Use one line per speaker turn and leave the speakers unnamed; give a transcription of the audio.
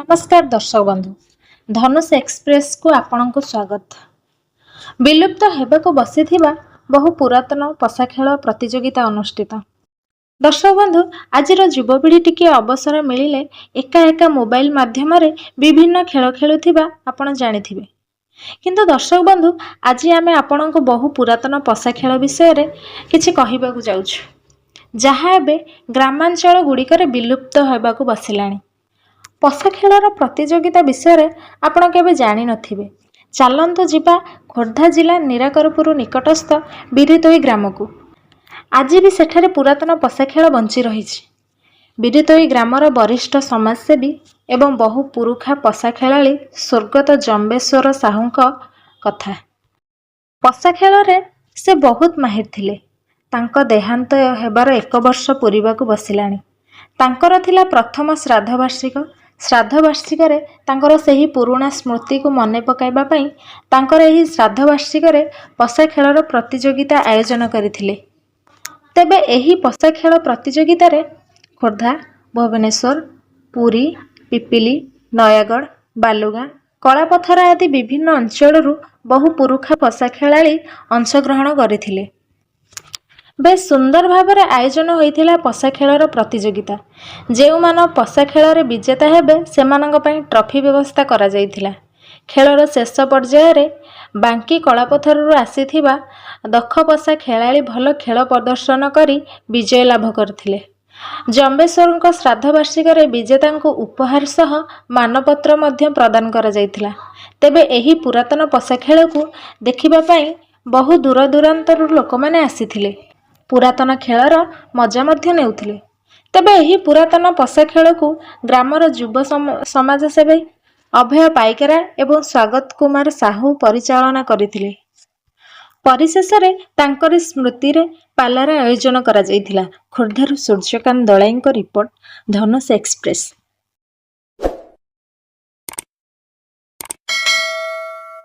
नमस्कार दर्शक बंधु धनुष एक्सप्रेस को आपण को स्वागत। विलुप्त हेबाकु बसिथिबा बहु पुरातन पशा खेल प्रतियोगिता अनुष्ठित। दर्शक बंधु आज युवपीढ़ी टिके अवसर मिलिले एका एका मोबाइल माध्यम विभिन्न खेल खेलुथिबा आपण जानिथिबे। किंतु दर्शक बंधु आज आमे आपण को बहु पुरातन पशा खेल विषय रे किछि कहिबाकु जाउछु, जहा एबे ग्रामांचल गुड़िकर विलुप्त हेबाकु बसिलाणी। पशा खेलर प्रतियोगिता विषय रे आपण केबे जानि नथिबे। चलंतु जिबा खोर्धा जिला निराकरपुर निकटस्थ बिरितोई ग्राम को। आज भी सेठारे पुरातन पशा खेल बंची रहिछि। बिरितोई ग्रामर वरिष्ठ समाजसेवी एवं बहु पुरुखा पशा खेलाड़ी स्वर्गत जम्बेश्वर साहूक कथा। पशा खेल रे से बहुत माहिर थिले। तांको देहांत हेबार 1 वर्ष पूरीबाकु बसिलाणी। तांकर थिला प्रथम श्राद्ध वार्षिक। श्राद्ध वार्षिक रे तांकर सेही पुराणा स्मृति को मने पकाइबा पई तांकर एही श्राद्ध वार्षिक रे पशा खेलर प्रतियोगिता आयोजन करिथिले। तेबे एही पशा खेल प्रतियोगिता रे खोर्धा, भुवनेश्वर, पुरी, पिपिली, नयागढ़, बालुगां, कलापथर आदि विभिन्न अंचलरू बहु पुरुखा पशा खेलाड़ी अंशग्रहण करथिले। बेस सुंदर भाव आयोजन होइथिला पशा खेलर प्रतियोगिता। जेउ मान पशा खेल रे विजेता हेबे सेमानंग पई ट्रॉफी व्यवस्था करा जाइथिला। खेलर शेष पर्याय रे बांकी कलापथररू आसीथिबा दक्ष पशा खेलाड़ी भल खेल प्रदर्शन करी विजय लाभ करथिले। जम्बेश्वर श्राद्ध वार्षिक रे विजेता को उपहार सह मानपत्र मध्य प्रदान करा जाइथिला। तेबे एही पुरातन पशा खेल को देखिबा पई बहु दूर दूरांतरू लोक माने आसीथिले। पुरातन खेलर मजा मध्य नेउथिले। तेबे एही पुरातन पशा खेल को ग्रामर युव समाजसेवी अभय पाइकरा एवं स्वागत कुमार साहू परिचालना करथिले। परिशेष रे तांकरी स्मृति रे पालार आयोजन करा जाइथिला। खोर्धारू सूर्यकांत दलाईंको रिपोर्ट, धनुष एक्सप्रेस।